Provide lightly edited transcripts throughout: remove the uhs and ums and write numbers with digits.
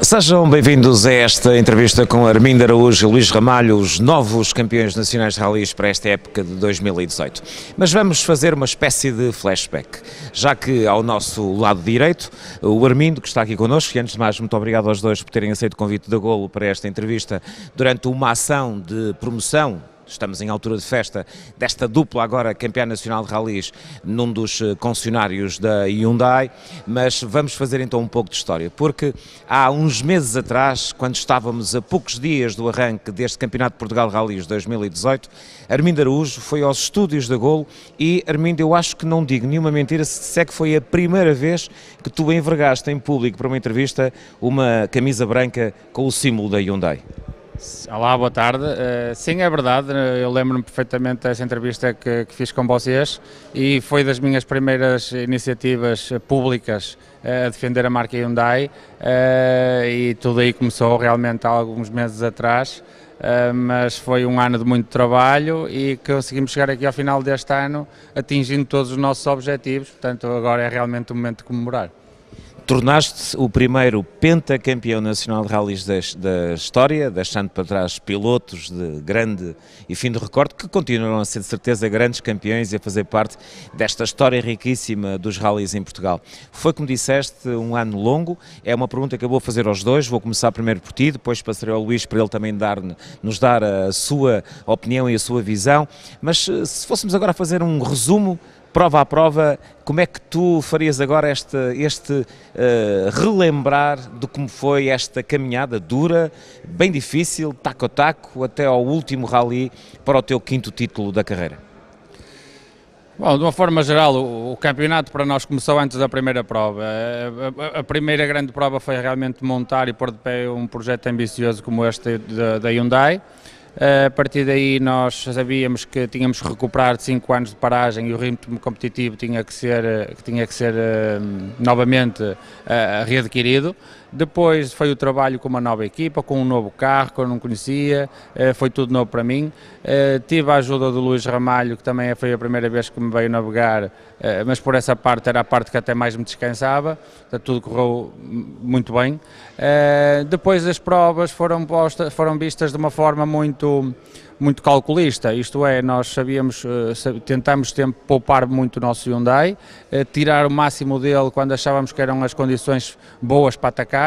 Sejam bem-vindos a esta entrevista com Armindo Araújo e Luís Ramalho, os novos campeões nacionais de ralis para esta época de 2018. Mas vamos fazer uma espécie de flashback, já que ao nosso lado direito, o Armindo, que está aqui connosco, e antes de mais, muito obrigado aos dois por terem aceito o convite da Golo para esta entrevista durante uma ação de promoção. Estamos em altura de festa desta dupla agora campeã nacional de ralis num dos concessionários da Hyundai, mas vamos fazer então um pouco de história, porque há uns meses atrás, quando estávamos a poucos dias do arranque deste Campeonato de Portugal de Ralis 2018, Armindo Araújo foi aos estúdios da Golo e, Armindo, eu acho que não digo nenhuma mentira se disser que foi a primeira vez que tu envergaste em público para uma entrevista uma camisa branca com o símbolo da Hyundai. Olá, boa tarde. Sim, é verdade, eu lembro-me perfeitamente dessa entrevista que fiz com vocês e foi das minhas primeiras iniciativas públicas a defender a marca Hyundai e tudo aí começou realmente há alguns meses atrás, mas foi um ano de muito trabalho e conseguimos chegar aqui ao final deste ano atingindo todos os nossos objetivos, portanto agora é realmente o momento de comemorar. Tornaste-te o primeiro pentacampeão nacional de ralis da história, deixando para trás pilotos de grande e fim de recorde, que continuam a ser de certeza grandes campeões e a fazer parte desta história riquíssima dos ralis em Portugal. Foi, como disseste, um ano longo, é uma pergunta que eu vou fazer aos dois, vou começar primeiro por ti, depois passarei ao Luís para ele também nos dar a sua opinião e a sua visão, mas se fôssemos agora fazer um resumo, prova a prova, como é que tu farias agora este relembrar de como foi esta caminhada dura, bem difícil, taco a taco, até ao último rally para o teu quinto título da carreira? Bom, de uma forma geral, o campeonato para nós começou antes da primeira prova. A primeira grande prova foi realmente montar e pôr de pé um projeto ambicioso como este da Hyundai. A partir daí nós sabíamos que tínhamos que recuperar de 5 anos de paragem e o ritmo competitivo tinha que ser novamente readquirido. Depois foi o trabalho com uma nova equipa, com um novo carro que eu não conhecia, foi tudo novo para mim. Tive a ajuda do Luís Ramalho, que também foi a primeira vez que me veio navegar, mas por essa parte era a parte que até mais me descansava, tudo correu muito bem. Depois as provas foram vistas de uma forma muito calculista, isto é, nós sabíamos, tentámos sempre poupar muito o nosso Hyundai, tirar o máximo dele quando achávamos que eram as condições boas para atacar,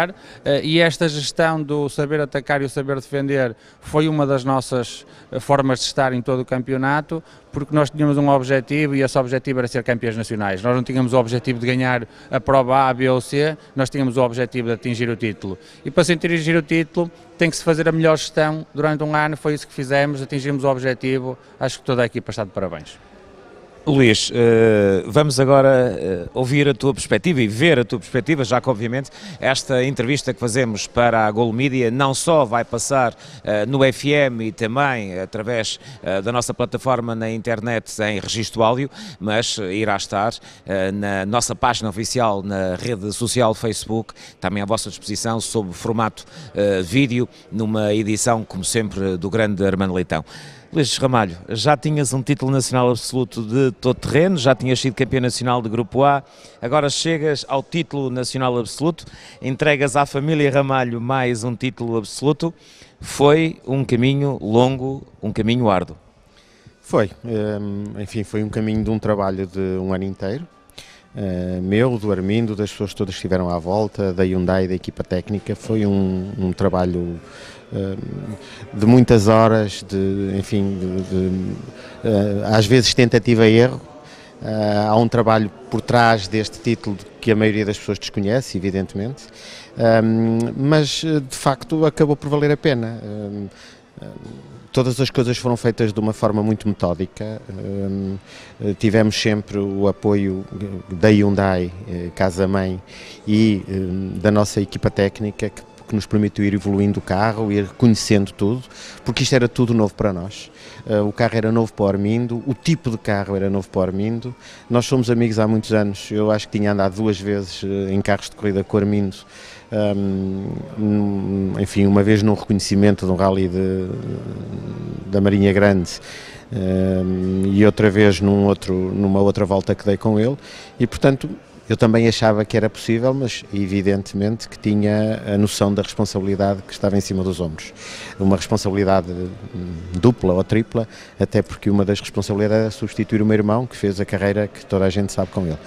e esta gestão do saber atacar e o saber defender foi uma das nossas formas de estar em todo o campeonato, porque nós tínhamos um objetivo e esse objetivo era ser campeões nacionais. Nós não tínhamos o objetivo de ganhar a prova A, B ou C, nós tínhamos o objetivo de atingir o título. E para se atingir o título tem que se fazer a melhor gestão durante um ano, foi isso que fizemos, atingimos o objetivo, acho que toda a equipa está de parabéns. Luís, vamos agora ouvir a tua perspectiva e ver a tua perspectiva, já que obviamente esta entrevista que fazemos para a Golo Media não só vai passar no FM e também através da nossa plataforma na internet em registro áudio, mas irá estar na nossa página oficial na rede social Facebook, também à vossa disposição sob formato vídeo, numa edição como sempre do grande Armando Leitão. Luís Ramalho, já tinhas um título nacional absoluto de todo terreno, já tinhas sido campeão nacional de Grupo A, agora chegas ao título nacional absoluto, entregas à família Ramalho mais um título absoluto. Foi um caminho longo, um caminho árduo. Foi, enfim, foi um caminho de um trabalho de um ano inteiro, meu, do Armindo, das pessoas todas que estiveram à volta, da Hyundai, da equipa técnica. Foi um trabalho de muitas horas, às vezes tentativa e erro. Há um trabalho por trás deste título que a maioria das pessoas desconhece, evidentemente, mas de facto acabou por valer a pena. Todas as coisas foram feitas de uma forma muito metódica, tivemos sempre o apoio da Hyundai, casa-mãe, e da nossa equipa técnica que nos permitiu ir evoluindo o carro, ir conhecendo tudo, porque isto era tudo novo para nós. O carro era novo para o Armindo, o tipo de carro era novo para o Armindo. Nós somos amigos há muitos anos, eu acho que tinha andado 2 vezes em carros de corrida com o Armindo, enfim, uma vez num reconhecimento de um rally da Marinha Grande, e outra vez numa outra volta que dei com ele, e portanto Eu também achava que era possível, mas evidentemente que tinha a noção da responsabilidade que estava em cima dos ombros. Uma responsabilidade dupla ou tripla, até porque uma das responsabilidades era substituir o meu irmão, que fez a carreira que toda a gente sabe com ele.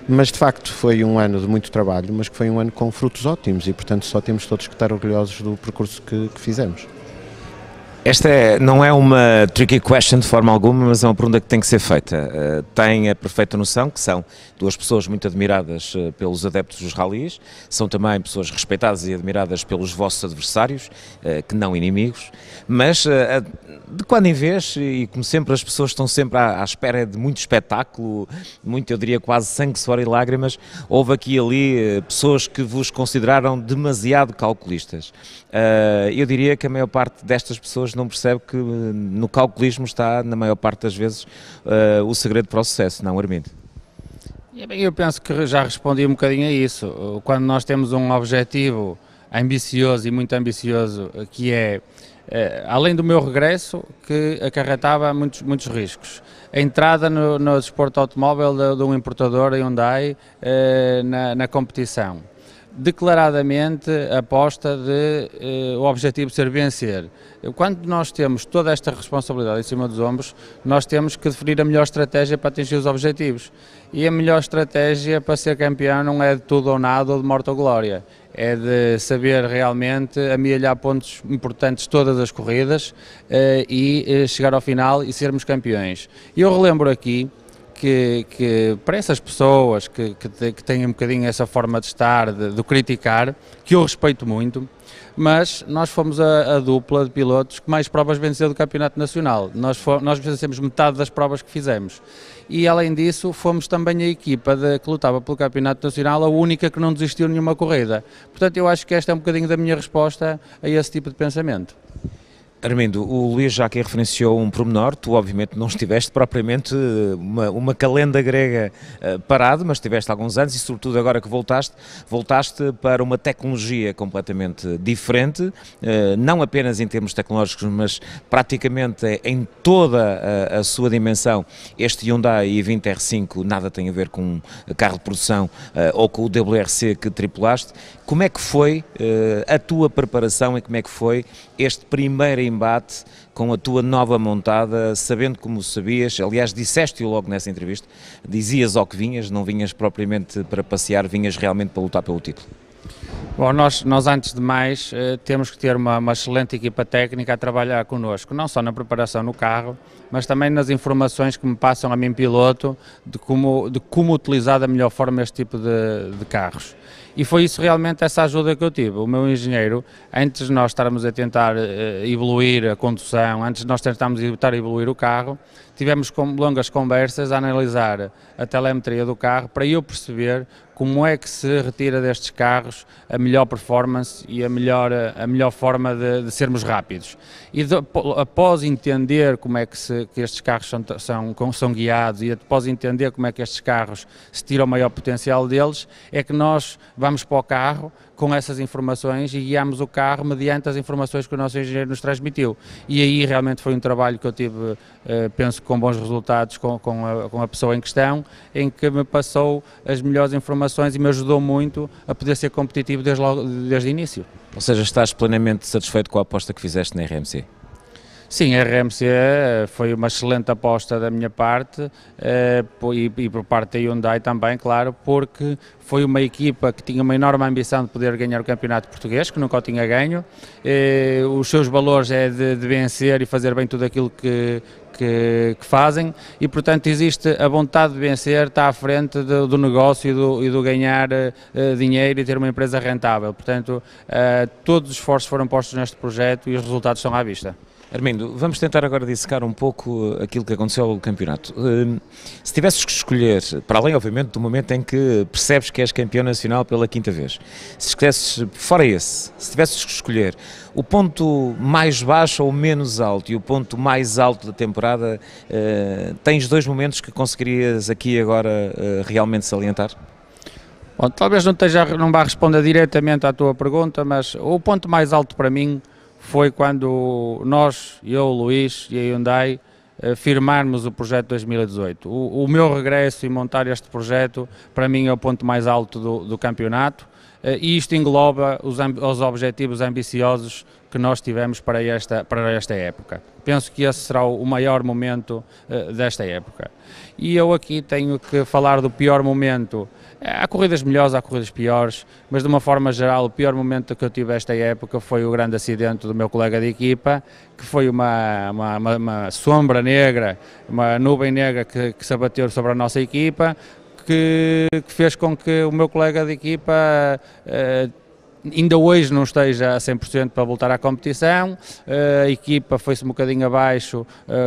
Mas de facto foi um ano de muito trabalho, mas que foi um ano com frutos ótimos e portanto só temos todos que estar orgulhosos do percurso que fizemos. Esta não é uma tricky question de forma alguma, mas é uma pergunta que tem que ser feita. Tem a perfeita noção que são duas pessoas muito admiradas pelos adeptos dos rallies, são também pessoas respeitadas e admiradas pelos vossos adversários, que não inimigos, mas de quando em vez, e como sempre as pessoas estão sempre à espera de muito espetáculo, muito, eu diria quase sangue, suor e lágrimas, houve aqui e ali pessoas que vos consideraram demasiado calculistas. Eu diria que a maior parte destas pessoas não percebe que no calculismo está, na maior parte das vezes, o segredo para o sucesso, não, Armindo? Eu penso que já respondi um bocadinho a isso. Quando nós temos um objetivo ambicioso e muito ambicioso, que é, além do meu regresso, que acarretava muitos riscos. A entrada no desporto automóvel de um importador, a Hyundai, na competição. Declaradamente a aposta de o objetivo ser vencer. Quando nós temos toda esta responsabilidade em cima dos ombros, nós temos que definir a melhor estratégia para atingir os objetivos. E a melhor estratégia para ser campeão não é de tudo ou nada ou de morte ou glória. É de saber realmente amealhar pontos importantes todas as corridas e chegar ao final e sermos campeões. E eu relembro aqui que para essas pessoas que têm um bocadinho essa forma de estar, de criticar, que eu respeito muito, mas nós fomos a dupla de pilotos que mais provas venceu do Campeonato Nacional. Nós vencemos metade das provas que fizemos. E além disso, fomos também a equipa que lutava pelo Campeonato Nacional, a única que não desistiu de nenhuma corrida. Portanto, eu acho que esta é um bocadinho da minha resposta a esse tipo de pensamento. Armindo, o Luís já aqui referenciou um pormenor, tu obviamente não estiveste propriamente uma calenda grega parado, mas estiveste alguns anos e sobretudo agora que voltaste para uma tecnologia completamente diferente, não apenas em termos tecnológicos, mas praticamente em toda a sua dimensão. Este Hyundai i20 R5 nada tem a ver com carro de produção ou com o WRC que tripulaste. Como é que foi a tua preparação e como é que foi este primeiro embate com a tua nova montada, sabendo como sabias, aliás disseste-o logo nessa entrevista, dizias ao que vinhas, não vinhas propriamente para passear, vinhas realmente para lutar pelo título? Bom, nós antes de mais temos que ter uma excelente equipa técnica a trabalhar connosco, não só na preparação no carro, mas também nas informações que me passam a mim piloto de como utilizar da melhor forma este tipo de carros. E foi isso realmente essa ajuda que eu tive. O meu engenheiro, antes de nós estarmos a tentar evoluir a condução, antes de nós tentarmos tentar evoluir o carro, tivemos longas conversas a analisar a telemetria do carro para eu perceber como é que se retira destes carros a melhor performance e a melhor forma de sermos rápidos. E após entender como é que estes carros são guiados e após entender como é que estes carros se tira o maior potencial deles, é que nós vamos para o carro com essas informações e guiamos o carro mediante as informações que o nosso engenheiro nos transmitiu. E aí realmente foi um trabalho que eu tive, penso, com bons resultados com a pessoa em questão, em que me passou as melhores informações e me ajudou muito a poder ser competitivo desde o início. Ou seja, estás plenamente satisfeito com a aposta que fizeste na RMC? Sim, a RMC foi uma excelente aposta da minha parte e por parte da Hyundai também, claro, porque foi uma equipa que tinha uma enorme ambição de poder ganhar o campeonato português, que nunca o tinha ganho. Os seus valores é de vencer e fazer bem tudo aquilo que fazem e, portanto, existe a vontade de vencer, está à frente do negócio e do ganhar dinheiro e ter uma empresa rentável. Portanto, todos os esforços foram postos neste projeto e os resultados estão à vista. Armindo, vamos tentar agora dissecar um pouco aquilo que aconteceu ao campeonato. Se tivesses que escolher, para além obviamente do momento em que percebes que és campeão nacional pela quinta vez, se esqueces, fora esse, se tivesses que escolher o ponto mais baixo ou menos alto e o ponto mais alto da temporada, tens dois momentos que conseguirias aqui agora realmente salientar? Bom, talvez não vá responder diretamente à tua pergunta, mas o ponto mais alto para mim foi quando eu, o Luís e a Hyundai firmarmos o projeto 2018. O meu regresso e montar este projeto, para mim, é o ponto mais alto do campeonato, e isto engloba os objetivos ambiciosos que nós tivemos para esta época. Penso que esse será o maior momento desta época. E eu aqui tenho que falar do pior momento. Há corridas melhores, há corridas piores, mas de uma forma geral o pior momento que eu tive esta época foi o grande acidente do meu colega de equipa, que foi uma sombra negra, uma nuvem negra que se abateu sobre a nossa equipa, que fez com que o meu colega de equipa ainda hoje não esteja a 100% para voltar à competição. A equipa foi-se um bocadinho abaixo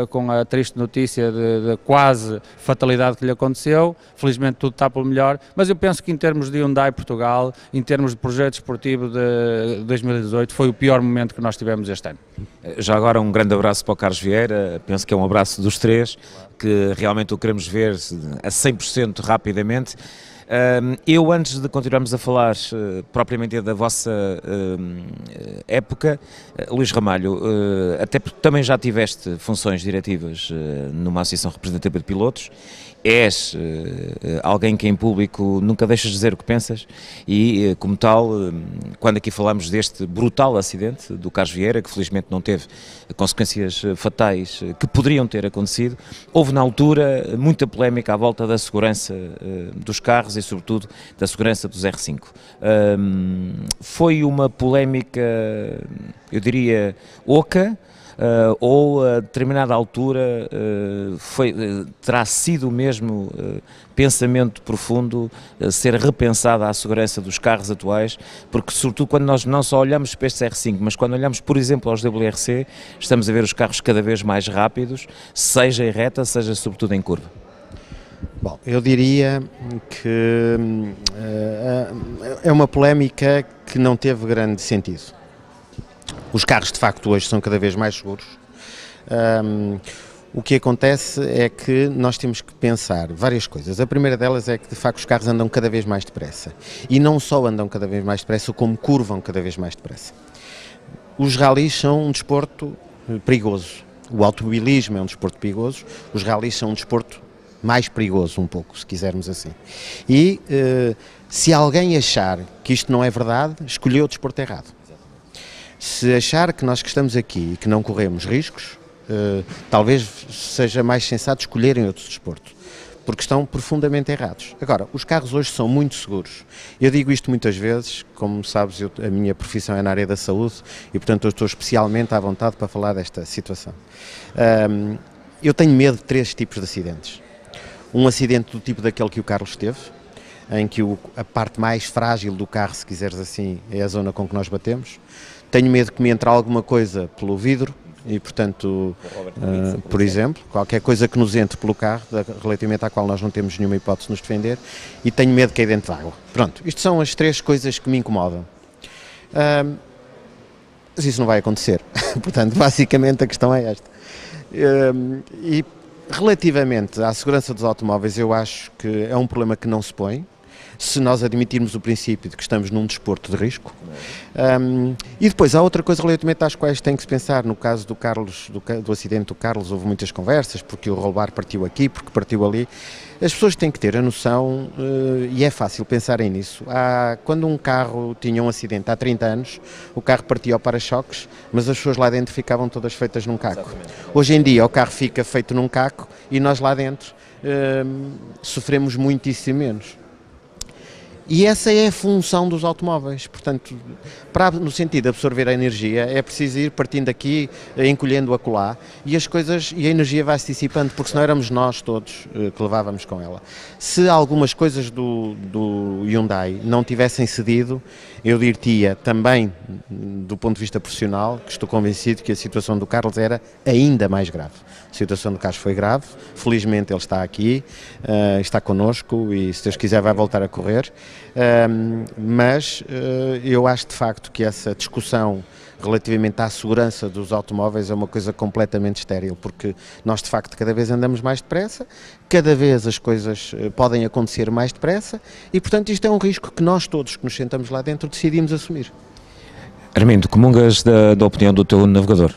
com a triste notícia de quase fatalidade que lhe aconteceu. Felizmente tudo está pelo melhor, mas eu penso que em termos de Hyundai Portugal, em termos de projeto esportivo de 2018, foi o pior momento que nós tivemos este ano. Já agora um grande abraço para o Carlos Vieira, penso que é um abraço dos três, que realmente o queremos ver a 100% rapidamente. Eu, antes de continuarmos a falar propriamente da vossa época, Luís Ramalho, até porque também já tiveste funções diretivas numa associação representativa de pilotos, és alguém que em público nunca deixas de dizer o que pensas e, como tal, quando aqui falamos deste brutal acidente do Carlos Vieira, que felizmente não teve consequências fatais que poderiam ter acontecido, houve na altura muita polémica à volta da segurança dos carros e sobretudo da segurança dos R5. Foi uma polémica, eu diria, oca, ou a determinada altura terá sido mesmo pensamento profundo ser repensada a segurança dos carros atuais, porque sobretudo quando nós não só olhamos para estes R5, mas quando olhamos, por exemplo, aos WRC, estamos a ver os carros cada vez mais rápidos, seja em reta, seja sobretudo em curva. Bom, eu diria que é uma polémica que não teve grande sentido. Os carros de facto hoje são cada vez mais seguros. O que acontece é que nós temos que pensar várias coisas. A primeira delas é que de facto os carros andam cada vez mais depressa. E não só andam cada vez mais depressa, como curvam cada vez mais depressa. Os ralis são um desporto perigoso. O automobilismo é um desporto perigoso. Os ralis são um desporto mais perigoso um pouco, se quisermos assim. E se alguém achar que isto não é verdade, escolheu o desporto errado. Se achar que nós que estamos aqui e que não corremos riscos, talvez seja mais sensato escolherem outro desporto, porque estão profundamente errados. Agora, os carros hoje são muito seguros. Eu digo isto muitas vezes, como sabes, a minha profissão é na área da saúde e, portanto, eu estou especialmente à vontade para falar desta situação. Eu tenho medo de 3 tipos de acidentes. Um acidente do tipo daquele que o Carlos teve, em que a parte mais frágil do carro, se quiseres assim, é a zona com que nós batemos. Tenho medo que me entre alguma coisa pelo vidro e, portanto, por exemplo, qualquer coisa que nos entre pelo carro, relativamente à qual nós não temos nenhuma hipótese de nos defender, e tenho medo de cair dentro de água. Pronto, isto são as 3 coisas que me incomodam. Mas isso não vai acontecer. Portanto, basicamente a questão é esta. E relativamente à segurança dos automóveis, eu acho que é um problema que não se põe, se nós admitirmos o princípio de que estamos num desporto de risco. E depois há outra coisa relativamente às quais tem que se pensar. No caso do Carlos, do acidente do Carlos, houve muitas conversas, porque o roll bar partiu aqui, porque partiu ali. As pessoas têm que ter a noção, e é fácil pensarem nisso. Quando um carro tinha um acidente há 30 anos, o carro partia ao para-choques, mas as pessoas lá dentro ficavam todas feitas num caco. Exatamente. Hoje em dia o carro fica feito num caco e nós lá dentro sofremos muitíssimo menos. E essa é a função dos automóveis, portanto, no sentido de absorver a energia, é preciso ir partindo aqui, encolhendo acolá, e a energia vai se dissipando, porque senão éramos nós todos que levávamos com ela. Se algumas coisas do Hyundai não tivessem cedido, eu diria também, do ponto de vista profissional, que estou convencido que a situação do Carlos era ainda mais grave. A situação do Carlos foi grave, felizmente ele está aqui, está connosco e, se Deus quiser, vai voltar a correr. Mas eu acho de facto que essa discussão relativamente à segurança dos automóveis é uma coisa completamente estéril, porque nós de facto cada vez andamos mais depressa, cada vez as coisas podem acontecer mais depressa e, portanto, isto é um risco que nós todos que nos sentamos lá dentro decidimos assumir. Armindo, comungas da opinião do teu navegador?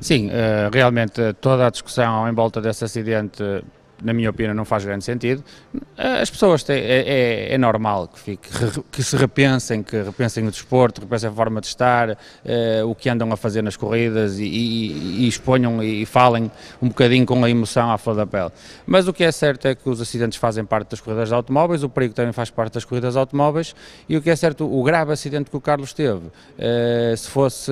Sim, realmente toda a discussão em volta desse acidente, na minha opinião, não faz grande sentido. As pessoas é normal que se repensem, o desporto, repensem a forma de estar, o que andam a fazer nas corridas e exponham e falem um bocadinho com a emoção à flor da pele. Mas o que é certo é que os acidentes fazem parte das corridas de automóveis, o perigo também faz parte das corridas de automóveis, e o que é certo, o grave acidente que o Carlos teve, se fosse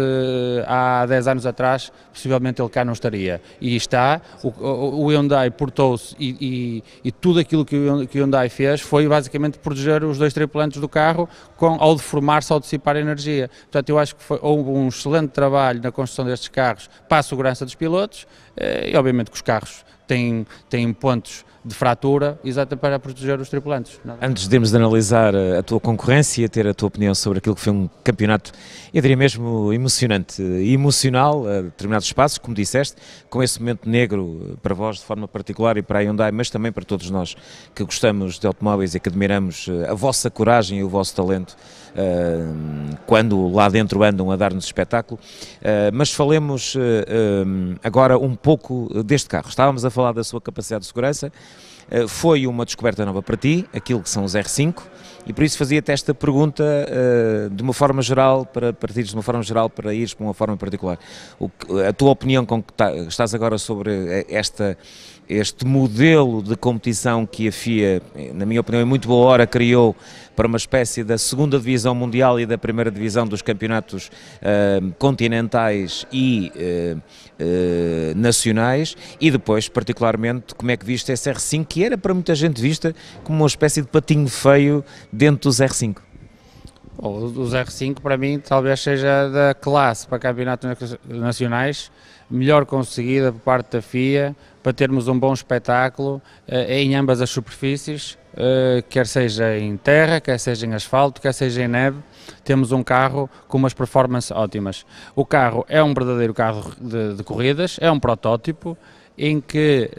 há 10 anos atrás, possivelmente ele cá não estaria. E está, o Hyundai portou-se e tudo aquilo que o Hyundai fez foi basicamente proteger os dois tripulantes do carro ao deformar-se, ao dissipar energia. Portanto, eu acho que houve um excelente trabalho na construção destes carros para a segurança dos pilotos, e obviamente que os carros têm pontos de fratura, exatamente para proteger os tripulantes. Antes de irmos analisar a tua concorrência, ter a tua opinião sobre aquilo que foi um campeonato, eu diria mesmo emocionante e emocional a determinados espaços, como disseste, com esse momento negro para vós de forma particular e para a Hyundai, mas também para todos nós que gostamos de automóveis e que admiramos a vossa coragem e o vosso talento quando lá dentro andam a dar-nos espetáculo. Mas falemos agora um pouco deste carro. Estávamos a falar da sua capacidade de segurança. Foi uma descoberta nova para ti, aquilo que são os R5, e por isso fazia-te esta pergunta de uma forma geral, para partires de uma forma geral, para ires para uma forma particular. A tua opinião com que estás agora sobre este modelo de competição que a FIA, na minha opinião, em muito boa hora criou para uma espécie da segunda divisão mundial e da primeira divisão dos campeonatos continentais e nacionais, e depois, particularmente, como é que viste esse R5, que era para muita gente vista como uma espécie de patinho feio dentro dos R5? Os R5 para mim talvez seja da classe para campeonatos nacionais melhor conseguida por parte da FIA para termos um bom espetáculo em ambas as superfícies, quer seja em terra, quer seja em asfalto, quer seja em neve. Temos um carro com umas performances ótimas. O carro é um verdadeiro carro de corridas, é um protótipo em que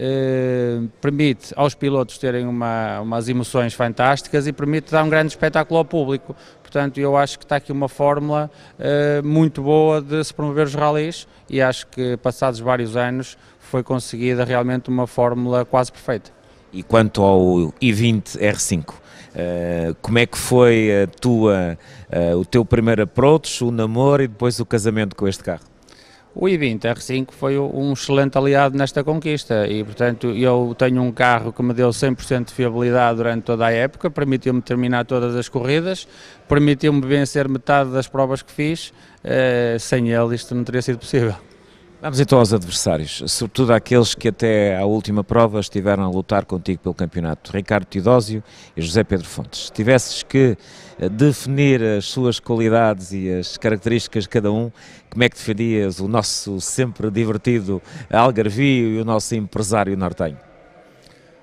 permite aos pilotos terem umas emoções fantásticas e permite dar um grande espetáculo ao público. Portanto, eu acho que está aqui uma fórmula muito boa de se promover os rallies, e acho que passados vários anos foi conseguida realmente uma fórmula quase perfeita. E quanto ao i20 R5, como é que foi o teu primeiro approach, o namoro e depois o casamento com este carro? O i20 R5 foi um excelente aliado nesta conquista e, portanto, eu tenho um carro que me deu 100% de fiabilidade durante toda a época, permitiu-me terminar todas as corridas, permitiu-me vencer metade das provas que fiz, sem ele isto não teria sido possível. Vamos então aos adversários, sobretudo àqueles que até à última prova estiveram a lutar contigo pelo campeonato, Ricardo Teodósio e José Pedro Fontes. Se tivesses que definir as suas qualidades e as características de cada um, como é que definias o nosso sempre divertido algarvio e o nosso empresário nortenho?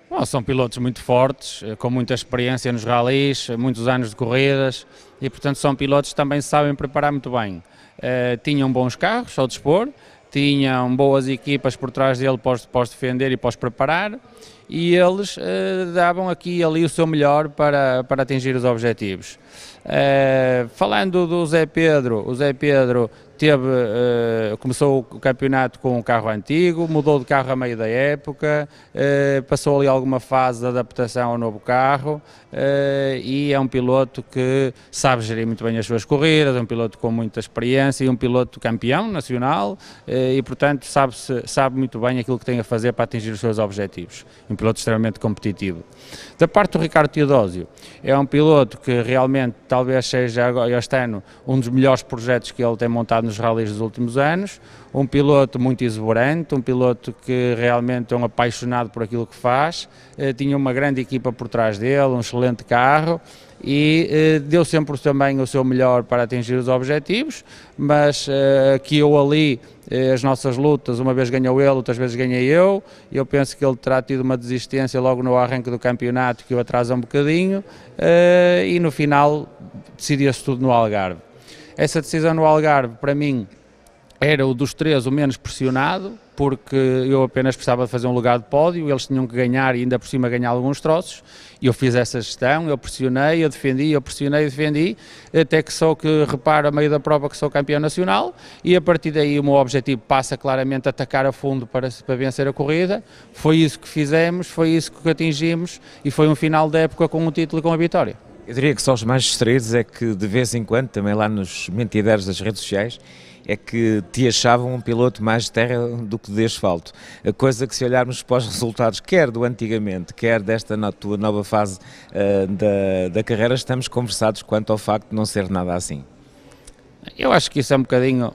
Bom, são pilotos muito fortes, com muita experiência nos rallies, muitos anos de corridas, e portanto são pilotos que também se sabem preparar muito bem. Tinham bons carros ao dispor, tinham boas equipas por trás dele para os defender e para os preparar, e eles davam aqui e ali o seu melhor para atingir os objetivos. Falando do Zé Pedro, o Zé Pedro começou o campeonato com um carro antigo, mudou de carro a meio da época, passou ali alguma fase de adaptação ao novo carro, e é um piloto que sabe gerir muito bem as suas corridas, é um piloto com muita experiência e um piloto campeão nacional, e portanto sabe muito bem aquilo que tem a fazer para atingir os seus objetivos. Um piloto extremamente competitivo. Da parte do Ricardo Teodósio, é um piloto que realmente talvez seja este ano um dos melhores projetos que ele tem montado nos rallies dos últimos anos, um piloto muito exuberante, um piloto que realmente é um apaixonado por aquilo que faz, tinha uma grande equipa por trás dele, um excelente carro, e deu sempre também o seu melhor para atingir os objetivos, mas aqui ou ali as nossas lutas, uma vez ganhou ele, outras vezes ganhei eu penso que ele terá tido uma desistência logo no arranque do campeonato que o atrasa um bocadinho, e no final decidia-se tudo no Algarve. Essa decisão no Algarve, para mim, era o dos três o menos pressionado, porque eu apenas precisava de fazer um lugar de pódio, eles tinham que ganhar e ainda por cima ganhar alguns troços, e eu fiz essa gestão, eu pressionei, eu defendi, eu pressionei, defendi, até que sou que reparo a meio da prova que sou campeão nacional, e a partir daí o meu objetivo passa claramente a atacar a fundo para vencer a corrida. Foi isso que fizemos, foi isso que atingimos, e foi um final de época com um título e com a vitória. Eu diria que só os mais distraídos é que de vez em quando, também lá nos mentideiros das redes sociais, é que te achavam um piloto mais de terra do que de asfalto. A coisa que, se olharmos para os resultados, quer do antigamente, quer desta tua nova fase da carreira, estamos conversados quanto ao facto de não ser nada assim. Eu acho que isso é um bocadinho...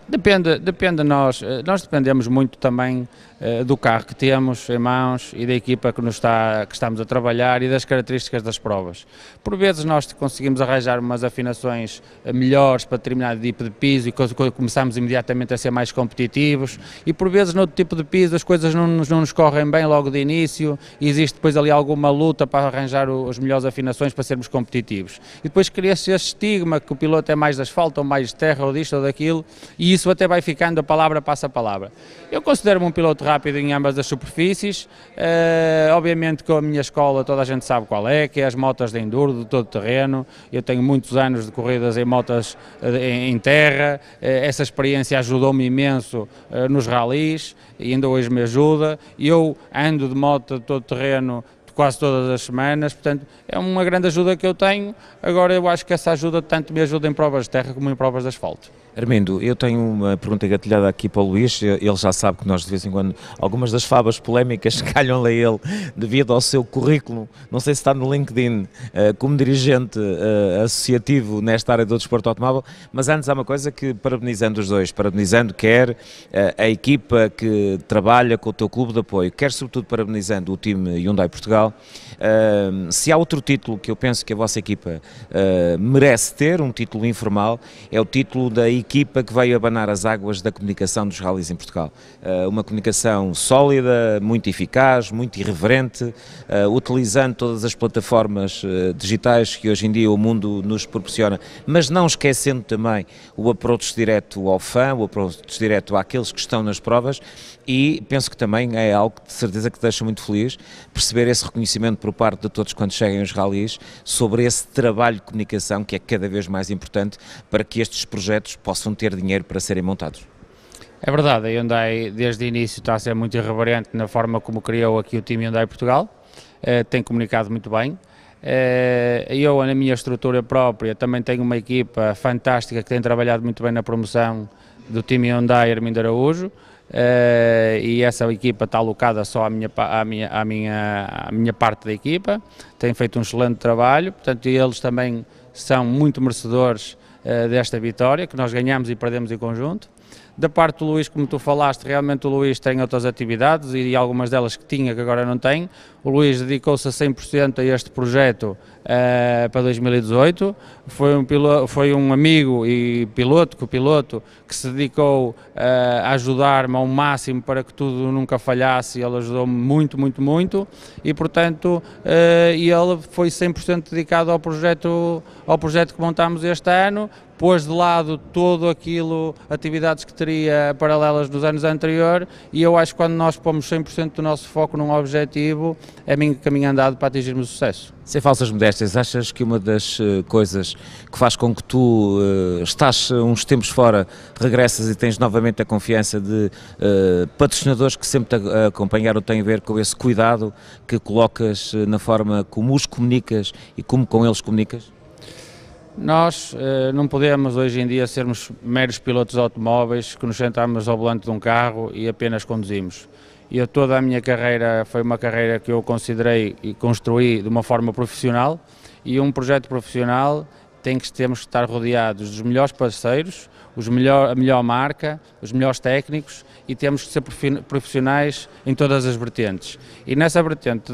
Depende de nós dependemos muito também do carro que temos em mãos e da equipa que estamos a trabalhar e das características das provas. Por vezes nós conseguimos arranjar umas afinações melhores para determinado tipo de piso e começamos imediatamente a ser mais competitivos, e por vezes noutro tipo de piso as coisas não nos correm bem logo de início e existe depois ali alguma luta para arranjar as melhores afinações para sermos competitivos. E depois cria-se este estigma que o piloto é mais de asfalto ou mais de terra ou disto ou daquilo, e isso até vai ficando, a palavra passa a palavra. Eu considero-me um piloto rápido em ambas as superfícies, obviamente com a minha escola toda a gente sabe qual é, que é as motas de enduro, de todo terreno. Eu tenho muitos anos de corridas em motas em terra, essa experiência ajudou-me imenso nos ralis e ainda hoje me ajuda. Eu ando de moto de todo terreno quase todas as semanas, portanto é uma grande ajuda que eu tenho. Agora eu acho que essa ajuda tanto me ajuda em provas de terra como em provas de asfalto. Armindo, eu tenho uma pergunta engatilhada aqui para o Luís. Ele já sabe que nós de vez em quando, algumas das favas polémicas calham-lhe a ele devido ao seu currículo, não sei se está no LinkedIn, como dirigente associativo nesta área do desporto automóvel, mas antes há uma coisa que, parabenizando os dois, parabenizando quer a equipa que trabalha com o teu clube de apoio, quer sobretudo parabenizando o time Hyundai Portugal, se há outro título que eu penso que a vossa equipa merece ter, um título informal, é o título da equipa que veio abanar as águas da comunicação dos rallies em Portugal. Uma comunicação sólida, muito eficaz, muito irreverente, utilizando todas as plataformas digitais que hoje em dia o mundo nos proporciona, mas não esquecendo também o approach direto ao fã, o approach direto àqueles que estão nas provas, e penso que também é algo que de certeza que te deixa muito feliz, perceber esse reconhecimento por parte de todos quando cheguem aos rallies sobre esse trabalho de comunicação que é cada vez mais importante para que estes projetos possam ter dinheiro para serem montados. É verdade, a Hyundai desde o início está a ser muito irreverente na forma como criou aqui o time Hyundai Portugal, tem comunicado muito bem. Eu, na minha estrutura própria, também tenho uma equipa fantástica que tem trabalhado muito bem na promoção do time Hyundai Armindo Araújo, e essa equipa está alocada só à minha parte da equipa, tem feito um excelente trabalho, portanto eles também são muito merecedores desta vitória, que nós ganhamos e perdemos em conjunto. Da parte do Luís, como tu falaste, realmente o Luís tem outras atividades e algumas delas que tinha que agora não tem. O Luís dedicou-se a 100% a este projeto para 2018, foi um amigo e piloto que se dedicou a ajudar-me ao máximo para que tudo nunca falhasse. Ele ajudou-me muito e portanto ele foi 100% dedicado ao projeto que montámos este ano, pôs de lado todo aquilo, atividades que teria paralelas dos anos anteriores, e eu acho que quando nós pomos 100% do nosso foco num objetivo, é caminho andado para atingirmos o sucesso. Sem falsas modéstias, achas que uma das coisas que faz com que tu estás uns tempos fora, regressas e tens novamente a confiança de patrocinadores que sempre te acompanharam, tem a ver com esse cuidado que colocas na forma como os comunicas e como com eles comunicas? Nós não podemos hoje em dia sermos meros pilotos de automóveis que nos sentamos ao volante de um carro e apenas conduzimos. Toda a minha carreira foi uma carreira que eu considerei e construí de uma forma profissional, e um projeto profissional temos que estar rodeados dos melhores parceiros, a melhor marca, os melhores técnicos, e temos que ser profissionais em todas as vertentes. E nessa vertente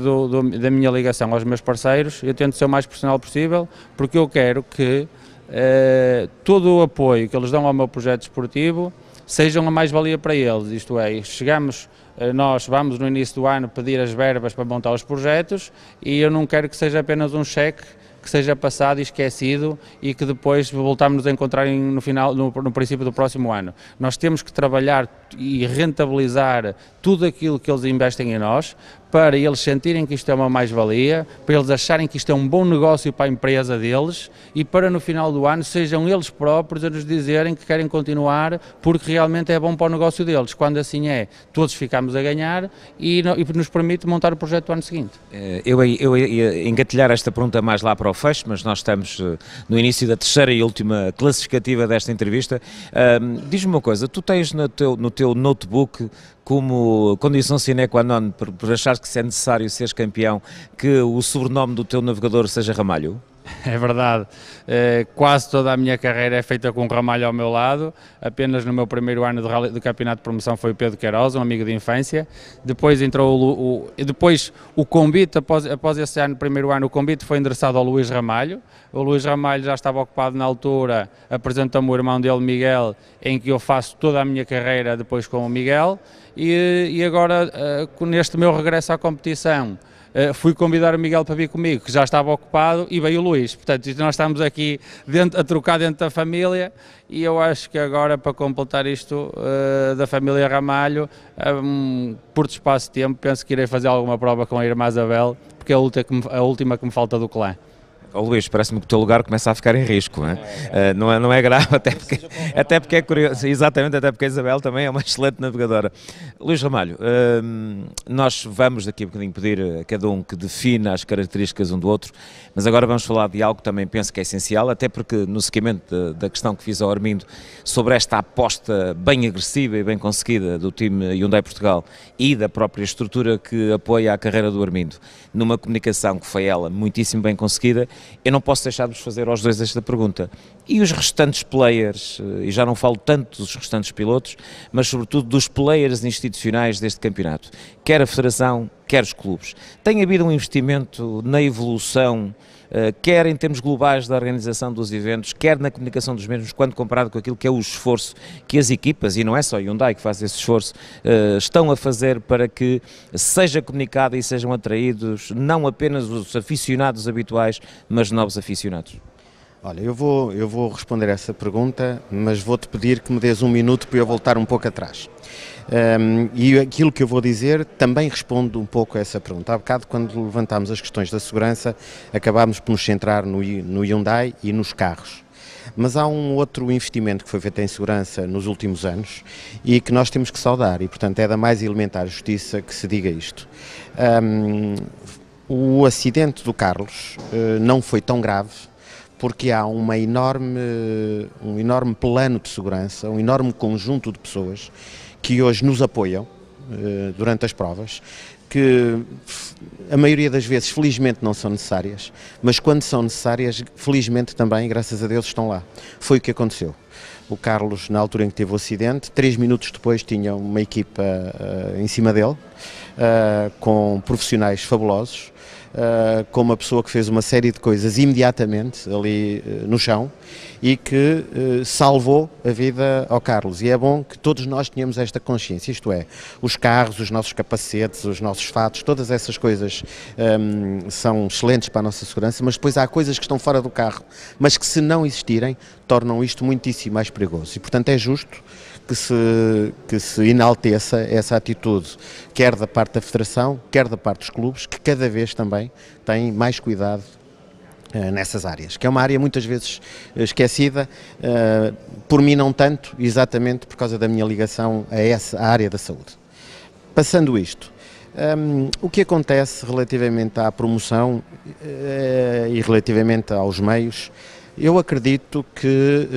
da minha ligação aos meus parceiros, eu tento ser o mais profissional possível, porque eu quero que todo o apoio que eles dão ao meu projeto esportivo sejam a mais-valia para eles, isto é, nós vamos no início do ano pedir as verbas para montar os projetos, e eu não quero que seja apenas um cheque que seja passado e esquecido e que depois voltarmos a encontrar no princípio do próximo ano. Nós temos que trabalhar e rentabilizar tudo aquilo que eles investem em nós, para eles sentirem que isto é uma mais-valia, para eles acharem que isto é um bom negócio para a empresa deles e para no final do ano sejam eles próprios a nos dizerem que querem continuar porque realmente é bom para o negócio deles. Quando assim é, todos ficamos a ganhar e nos permite montar o projeto do ano seguinte. Eu ia engatilhar esta pergunta mais lá para o fecho, mas nós estamos no início da terceira e última classificativa desta entrevista. Diz-me uma coisa, tu tens no teu notebook como condição sine qua non, por achar que se é necessário seres campeão, que o sobrenome do teu navegador seja Ramalho? É verdade, quase toda a minha carreira é feita com um Ramalho ao meu lado, apenas no meu primeiro ano de campeonato de promoção foi o Pedro Queiroz, um amigo de infância, depois entrou depois o convite, após esse ano, primeiro ano, o convite foi endereçado ao Luís Ramalho. O Luís Ramalho já estava ocupado na altura, apresentou-me o irmão dele, Miguel, em que eu faço toda a minha carreira depois com o Miguel, e agora, neste meu regresso à competição, fui convidar o Miguel para vir comigo, que já estava ocupado, e veio o Luís. Portanto, nós estamos aqui a trocar dentro da família, e eu acho que agora, para completar isto da família Ramalho, por espaço de tempo, penso que irei fazer alguma prova com a irmã Isabel, porque é a última que me falta do clã. Oh, Luís, parece-me que o teu lugar começa a ficar em risco, não é? Não é grave, até porque é curioso, exatamente, até porque a Isabel também é uma excelente navegadora. Luís Ramalho, nós vamos daqui a bocadinho pedir a cada um que defina as características um do outro, mas agora vamos falar de algo que também penso que é essencial, até porque no seguimento da questão que fiz ao Armindo sobre esta aposta bem agressiva e bem conseguida do time Hyundai Portugal e da própria estrutura que apoia a carreira do Armindo, numa comunicação que foi ela muitíssimo bem conseguida, eu não posso deixar de vos fazer aos dois esta pergunta. E os restantes players, e já não falo tanto dos restantes pilotos, mas sobretudo dos players institucionais deste campeonato, quer a Federação, quer os clubes, tem havido um investimento na evolução, quer em termos globais da organização dos eventos, quer na comunicação dos mesmos, quando comparado com aquilo que é o esforço que as equipas, e não é só a Hyundai que faz esse esforço, estão a fazer para que seja comunicado e sejam atraídos não apenas os aficionados habituais, mas novos aficionados? Olha, eu vou responder essa pergunta, mas vou-te pedir que me dês um minuto para eu voltar um pouco atrás. E aquilo que eu vou dizer também responde um pouco a essa pergunta. Há bocado, quando levantámos as questões da segurança, acabámos por nos centrar no Hyundai e nos carros. Mas há um outro investimento que foi feito em segurança nos últimos anos e que nós temos que saudar, e portanto é da mais elementar justiça que se diga isto. O acidente do Carlos não foi tão grave, porque há um enorme plano de segurança, um enorme conjunto de pessoas que hoje nos apoiam durante as provas, que a maioria das vezes felizmente não são necessárias, mas quando são necessárias, felizmente também, graças a Deus, estão lá. Foi o que aconteceu. O Carlos, na altura em que teve o acidente, 3 minutos depois tinha uma equipa em cima dele, com profissionais fabulosos, com uma pessoa que fez uma série de coisas imediatamente ali no chão e que salvou a vida ao Carlos. E é bom que todos nós tenhamos esta consciência, isto é, os carros, os nossos capacetes, os nossos fatos, todas essas coisas são excelentes para a nossa segurança, mas depois há coisas que estão fora do carro, mas que se não existirem, tornam isto muitíssimo mais perigoso. E portanto é justo que se enalteça essa atitude, quer da parte da Federação, quer da parte dos clubes, que cada vez também têm mais cuidado nessas áreas, que é uma área muitas vezes esquecida, por mim não tanto, exatamente por causa da minha ligação a essa área da saúde. Passando isto, o que acontece relativamente à promoção e relativamente aos meios, eu acredito que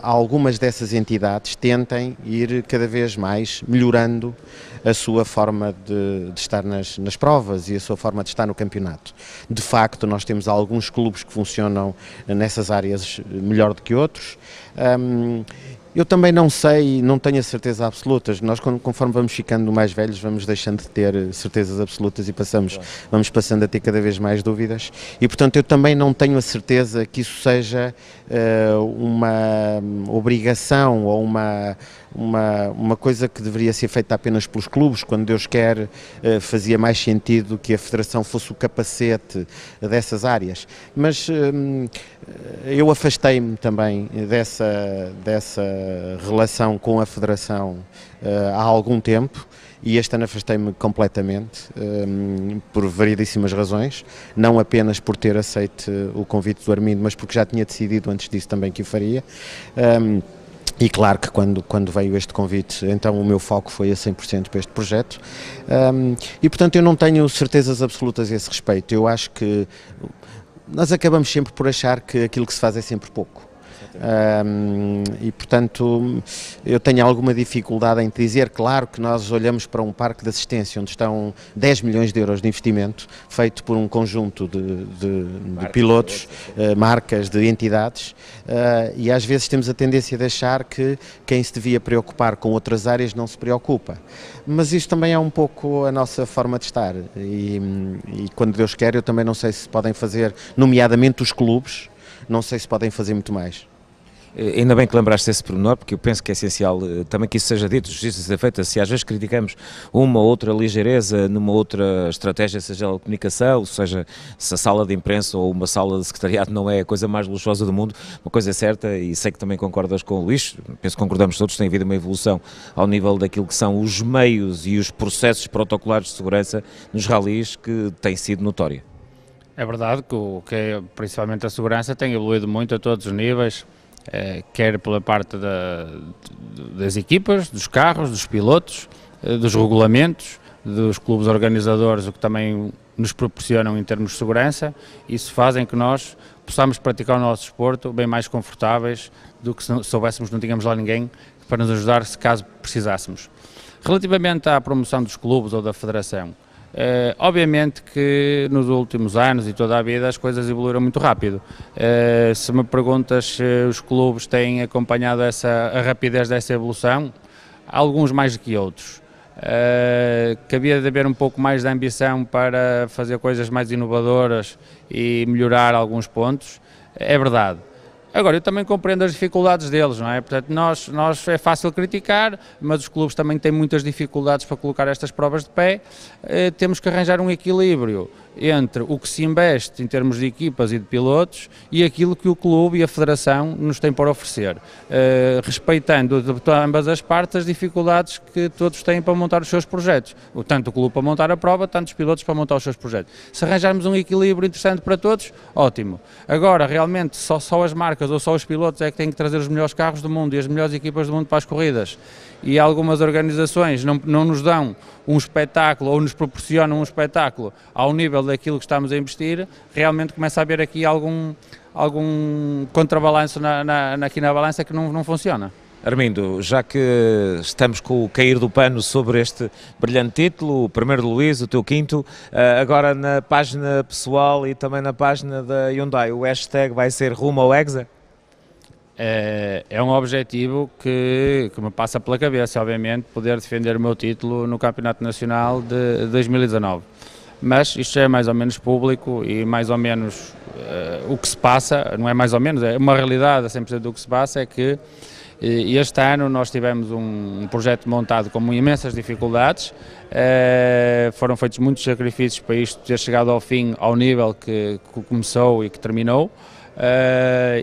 algumas dessas entidades tentem ir cada vez mais melhorando a sua forma de estar nas provas e a sua forma de estar no campeonato. De facto, nós temos alguns clubes que funcionam nessas áreas melhor do que outros. Eu também não sei, não tenho a certeza absolutas. Nós, conforme vamos ficando mais velhos, vamos deixando de ter certezas absolutas e vamos passando a ter cada vez mais dúvidas. E, portanto, eu também não tenho a certeza que isso seja uma obrigação ou uma coisa que deveria ser feita apenas pelos clubes, quando Deus quer, fazia mais sentido que a Federação fosse o capacete dessas áreas. Mas eu afastei-me também dessa relação com a Federação há algum tempo. E este ano afastei-me completamente, por variedíssimas razões, não apenas por ter aceito o convite do Armindo, mas porque já tinha decidido antes disso também que o faria. E claro que quando veio este convite, então o meu foco foi a 100% para este projeto. E portanto eu não tenho certezas absolutas a esse respeito. Eu acho que nós acabamos sempre por achar que aquilo que se faz é sempre pouco. E portanto eu tenho alguma dificuldade em dizer. Claro que nós olhamos para um parque de assistência onde estão 10 milhões de euros de investimento feito por um conjunto de pilotos, marcas, de entidades, e às vezes temos a tendência de achar que quem se devia preocupar com outras áreas não se preocupa, mas isso também é um pouco a nossa forma de estar e quando Deus quer eu também não sei se podem fazer, nomeadamente os clubes, não sei se podem fazer muito mais. Ainda bem que lembraste esse pormenor, porque eu penso que é essencial também que isso seja dito, justiça seja feita. Se às vezes criticamos uma ou outra ligeireza numa outra estratégia, seja ela de comunicação, seja se a sala de imprensa ou uma sala de secretariado não é a coisa mais luxuosa do mundo, uma coisa é certa, e sei que também concordas com o Luís, penso que concordamos todos, tem havido uma evolução ao nível daquilo que são os meios e os processos protocolares de segurança nos ralis que tem sido notória. É verdade que principalmente a segurança tem evoluído muito a todos os níveis, quer pela parte das equipas, dos carros, dos pilotos, dos regulamentos, dos clubes organizadores, o que também nos proporcionam em termos de segurança. Isso fazem que nós possamos praticar o nosso desporto bem mais confortáveis do que se soubéssemos que não tínhamos lá ninguém para nos ajudar se caso precisássemos. Relativamente à promoção dos clubes ou da federação, obviamente que nos últimos anos e toda a vida as coisas evoluíram muito rápido. Se me perguntas se os clubes têm acompanhado a rapidez dessa evolução, alguns mais do que outros. Cabia de haver um pouco mais de ambição para fazer coisas mais inovadoras e melhorar alguns pontos, é verdade. Agora, eu também compreendo as dificuldades deles, não é? Portanto, nós é fácil criticar, mas os clubes também têm muitas dificuldades para colocar estas provas de pé. Temos que arranjar um equilíbrio entre o que se investe em termos de equipas e de pilotos e aquilo que o clube e a federação nos têm para oferecer, respeitando de ambas as partes as dificuldades que todos têm para montar os seus projetos, tanto o clube para montar a prova, tanto os pilotos para montar os seus projetos. Se arranjarmos um equilíbrio interessante para todos, ótimo. Agora, realmente, só as marcas ou só os pilotos é que têm que trazer os melhores carros do mundo e as melhores equipas do mundo para as corridas, e algumas organizações não nos dão um espetáculo ou nos proporcionam um espetáculo ao nível daquilo que estamos a investir, realmente começa a haver aqui algum contrabalanço aqui na balança que não funciona. Armindo, já que estamos com o cair do pano sobre este brilhante título, o primeiro de Luís, o teu quinto, agora na página pessoal e também na página da Hyundai, o hashtag vai ser rumo ao Hexa? É um objetivo que me passa pela cabeça, obviamente, poder defender o meu título no Campeonato Nacional de 2019. Mas isto já é mais ou menos público e mais ou menos o que se passa, não é mais ou menos, é uma realidade a 100% do que se passa, é que este ano nós tivemos um projeto montado com imensas dificuldades, foram feitos muitos sacrifícios para isto ter chegado ao fim, ao nível que começou e que terminou.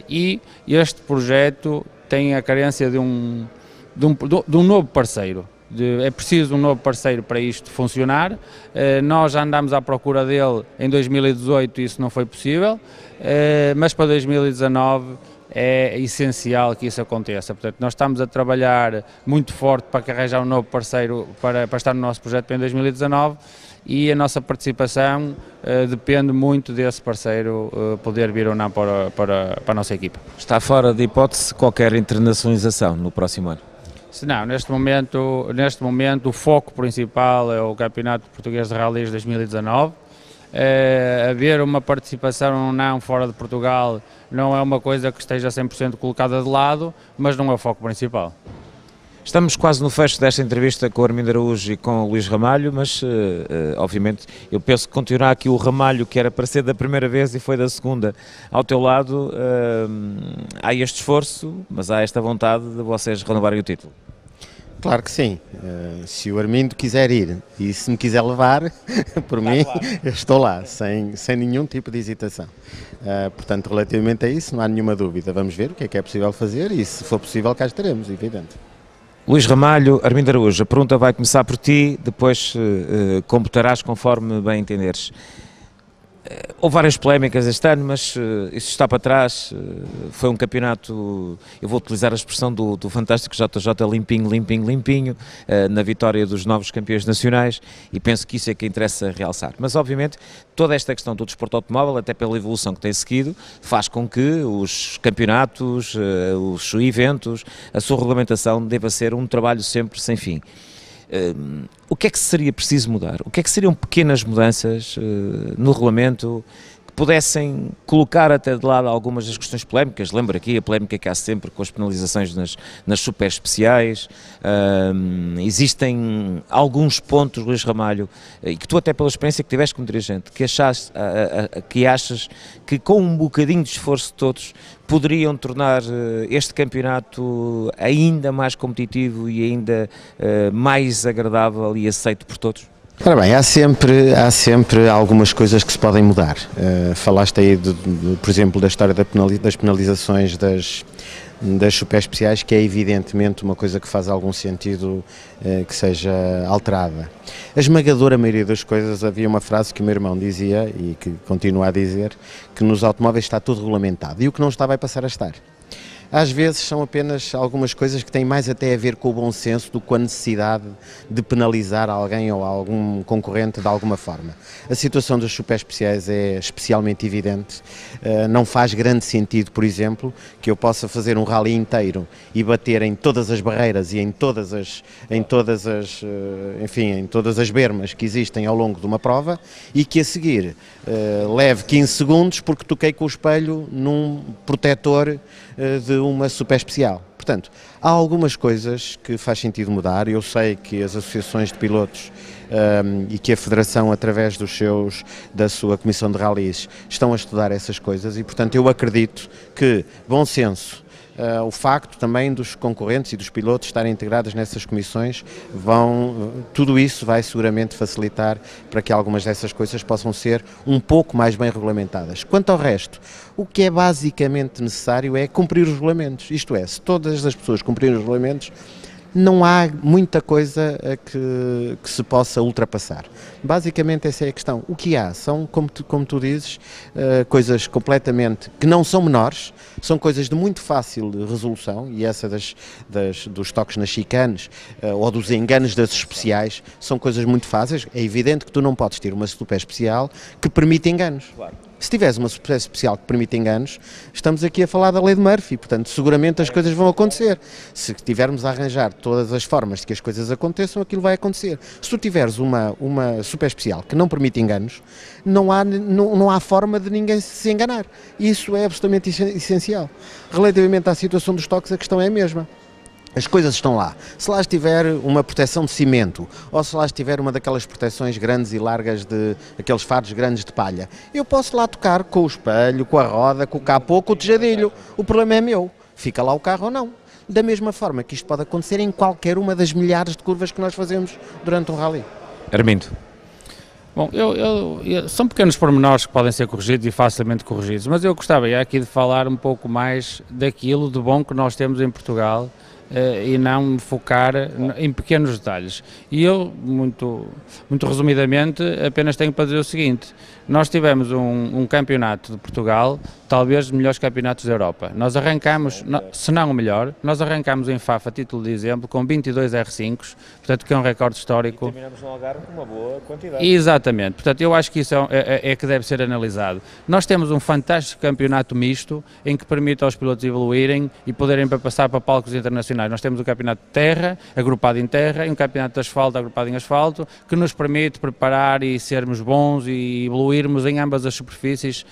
E este projeto tem a carência de um novo parceiro. É preciso um novo parceiro para isto funcionar. Nós já andámos à procura dele em 2018 e isso não foi possível, mas para 2019 é essencial que isso aconteça. Portanto, nós estamos a trabalhar muito forte para arranjar um novo parceiro para estar no nosso projeto em 2019, e a nossa participação depende muito desse parceiro poder vir ou não para a nossa equipa. Está fora de hipótese qualquer internacionalização no próximo ano? Não, neste momento o foco principal é o Campeonato Português de Rallys 2019. Haver uma participação ou não fora de Portugal não é uma coisa que esteja 100% colocada de lado, mas não é o foco principal. Estamos quase no fecho desta entrevista com o Armindo Araújo e com o Luís Ramalho, mas obviamente eu penso que continuar aqui o Ramalho, que era para ser da primeira vez e foi da segunda, ao teu lado, há este esforço, mas há esta vontade de vocês renovarem o título. Claro que sim. Se o Armindo quiser ir e se me quiser levar, por mim, eu estou lá, sem nenhum tipo de hesitação. Portanto, relativamente a isso, não há nenhuma dúvida. Vamos ver o que é possível fazer e, se for possível, cá estaremos, evidente. Luís Ramalho, Armindo Araújo, a pergunta vai começar por ti, depois computarás conforme bem entenderes. Houve várias polémicas este ano, mas isso está para trás. Foi um campeonato, eu vou utilizar a expressão do fantástico JJ, limpinho, limpinho, limpinho, na vitória dos novos campeões nacionais, e penso que isso é que interessa realçar. Mas, obviamente, toda esta questão do desporto automóvel, até pela evolução que tem seguido, faz com que os campeonatos, os eventos, a sua regulamentação deva ser um trabalho sempre sem fim. O que é que seria preciso mudar? O que é que seriam pequenas mudanças no regulamento que pudessem colocar até de lado algumas das questões polémicas? Lembro aqui a polémica que há sempre com as penalizações nas super especiais. Existem alguns pontos, Luís Ramalho, e que tu, até pela experiência que tiveste como dirigente, que achas que com um bocadinho de esforço de todos poderiam tornar este campeonato ainda mais competitivo e ainda mais agradável e aceito por todos? Ora bem, há sempre algumas coisas que se podem mudar. Falaste aí, por exemplo, da história das penalizações das super especiais, que é evidentemente uma coisa que faz algum sentido que seja alterada. A esmagadora maioria das coisas, havia uma frase que o meu irmão dizia e que continua a dizer, que nos automóveis está tudo regulamentado, e o que não está vai passar a estar. Às vezes são apenas algumas coisas que têm mais até a ver com o bom senso do que com a necessidade de penalizar alguém ou algum concorrente de alguma forma. A situação dos super especiais é especialmente evidente. Não faz grande sentido, por exemplo, que eu possa fazer um rally inteiro e bater em todas as barreiras e em todas as bermas que existem ao longo de uma prova, e que a seguir leve 15 segundos porque toquei com o espelho num protetor de uma super especial. Portanto, há algumas coisas que faz sentido mudar. Eu sei que as associações de pilotos e que a Federação, através da sua Comissão de Rallies, estão a estudar essas coisas, e, portanto, eu acredito que bom senso, o facto também dos concorrentes e dos pilotos estarem integrados nessas comissões, tudo isso vai seguramente facilitar para que algumas dessas coisas possam ser um pouco mais bem regulamentadas. Quanto ao resto, o que é basicamente necessário é cumprir os regulamentos, isto é, se todas as pessoas cumprirem os regulamentos, não há muita coisa que se possa ultrapassar. Basicamente essa é a questão. O que há são, como tu dizes, coisas completamente que não são menores, são coisas de muito fácil resolução, e essa dos toques nas chicanes ou dos enganos das especiais são coisas muito fáceis. É evidente que tu não podes ter uma super especial que permite enganos. Claro. Se tiveres uma super especial que permite enganos, estamos aqui a falar da lei de Murphy, portanto, seguramente as coisas vão acontecer. Se tivermos a arranjar todas as formas de que as coisas aconteçam, aquilo vai acontecer. Se tu tiveres uma super especial que não permite enganos, não há forma de ninguém se enganar. Isso é absolutamente essencial. Relativamente à situação dos toques, a questão é a mesma. As coisas estão lá. Se lá estiver uma proteção de cimento, ou se lá estiver uma daquelas proteções grandes e largas, aqueles faros grandes de palha, eu posso lá tocar com o espelho, com a roda, com o capô, com o tejadilho. O problema é meu. Fica lá o carro ou não. Da mesma forma que isto pode acontecer em qualquer uma das milhares de curvas que nós fazemos durante um rally. Armindo. Bom, são pequenos pormenores que podem ser corrigidos e facilmente corrigidos, mas eu gostava aqui de falar um pouco mais daquilo de bom que nós temos em Portugal, e não me focar em pequenos detalhes. E eu, muito resumidamente, apenas tenho para dizer o seguinte: nós tivemos um campeonato de Portugal, talvez dos melhores campeonatos da Europa. Nós arrancamos, se não o melhor, nós arrancamos em FAF, a título de exemplo, com 22 R5s, portanto, que é um recorde histórico. E terminamos no Algarve com uma boa quantidade. Exatamente, portanto, eu acho que isso é que deve ser analisado. Nós temos um fantástico campeonato misto, em que permite aos pilotos evoluírem e poderem passar para palcos internacionais. Nós temos o campeonato de terra, agrupado em terra, e um campeonato de asfalto, agrupado em asfalto, que nos permite preparar e sermos bons e evoluir evoluirmos em ambas as superfícies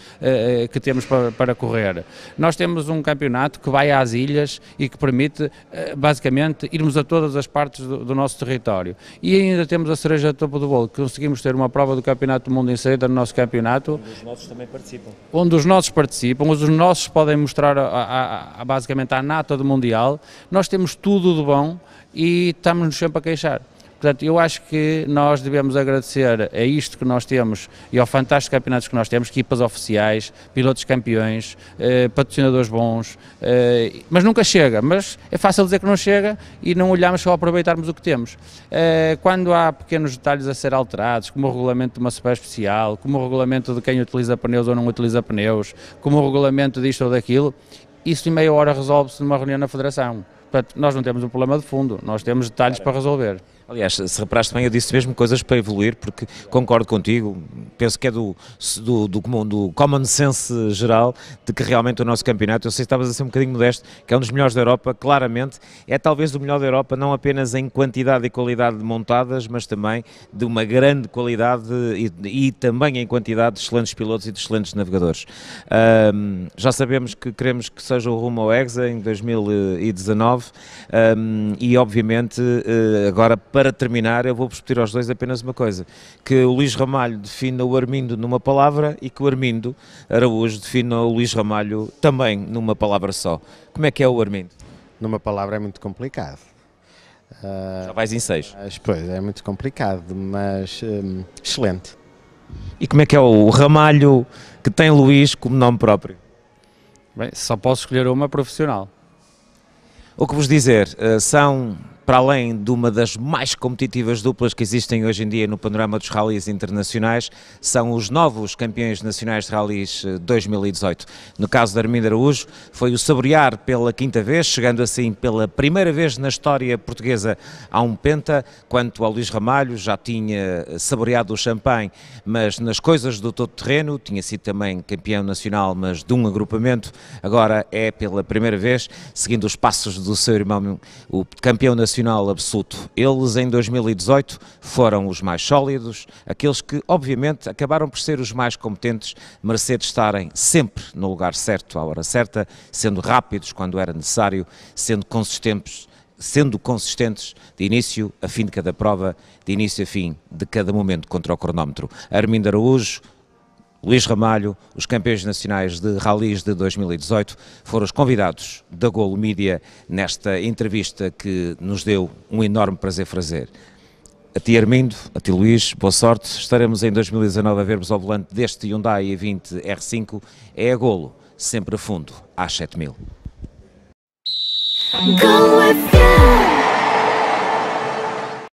que temos para correr. Nós temos um campeonato que vai às ilhas e que permite, basicamente, irmos a todas as partes do nosso território. E ainda temos a cereja do topo do bolo, que conseguimos ter uma prova do Campeonato do Mundo inserido no nosso campeonato. Onde os nossos também participam. Onde os nossos participam, onde os nossos podem mostrar basicamente a nata do Mundial. Nós temos tudo de bom e estamos-nos sempre a queixar. Portanto, eu acho que nós devemos agradecer a isto que nós temos e ao fantástico campeonatos que nós temos, equipas oficiais, pilotos campeões, patrocinadores bons, mas nunca chega, mas é fácil dizer que não chega e não olhamos só a aproveitarmos o que temos. Quando há pequenos detalhes a ser alterados, como o regulamento de uma super especial, como o regulamento de quem utiliza pneus ou não utiliza pneus, como o regulamento disto ou daquilo, isso em meia hora resolve-se numa reunião na Federação. Portanto, nós não temos um problema de fundo, nós temos detalhes para resolver. Aliás, se reparaste bem, eu disse mesmo coisas para evoluir, porque concordo contigo, penso que é do common sense geral, de que realmente o nosso campeonato, eu sei que estavas a ser um bocadinho modesto, que é um dos melhores da Europa, claramente, é talvez o melhor da Europa, não apenas em quantidade e qualidade de montadas, mas também de uma grande qualidade e também em quantidade de excelentes pilotos e de excelentes navegadores. Já sabemos que queremos que seja o rumo ao EXA em 2019 e obviamente agora, para terminar, eu vou-vos pedir aos dois apenas uma coisa, que o Luís Ramalho defina o Armindo numa palavra e que o Armindo Araújo defina o Luís Ramalho também numa palavra só. Como é que é o Armindo? Numa palavra é muito complicado. Já vais em 6. Pois, é muito complicado, mas excelente. E como é que é o Ramalho que tem Luís como nome próprio? Bem, só posso escolher uma profissional. O que vos dizer, são, para além de uma das mais competitivas duplas que existem hoje em dia no panorama dos rallies internacionais, são os novos campeões nacionais de rallies 2018. No caso de Armindo Araújo, foi o saborear pela quinta vez, chegando assim pela primeira vez na história portuguesa a um penta, quanto ao Luís Ramalho já tinha saboreado o champanhe, mas nas coisas do todo-terreno, tinha sido também campeão nacional, mas de um agrupamento, agora é pela primeira vez, seguindo os passos do seu irmão, o campeão nacional absoluto. Eles em 2018 foram os mais sólidos, aqueles que obviamente acabaram por ser os mais competentes, mercê de estarem sempre no lugar certo, à hora certa, sendo rápidos quando era necessário, sendo consistentes de início a fim de cada prova, de início a fim de cada momento contra o cronómetro. Armindo Araújo, Luís Ramalho, os campeões nacionais de rallies de 2018, foram os convidados da Golo Mídia nesta entrevista que nos deu um enorme prazer fazer. A ti Armindo, a ti Luís, boa sorte, estaremos em 2019 a ver-vos ao volante deste Hyundai i20 R5, é a Golo, sempre a fundo, às 7000.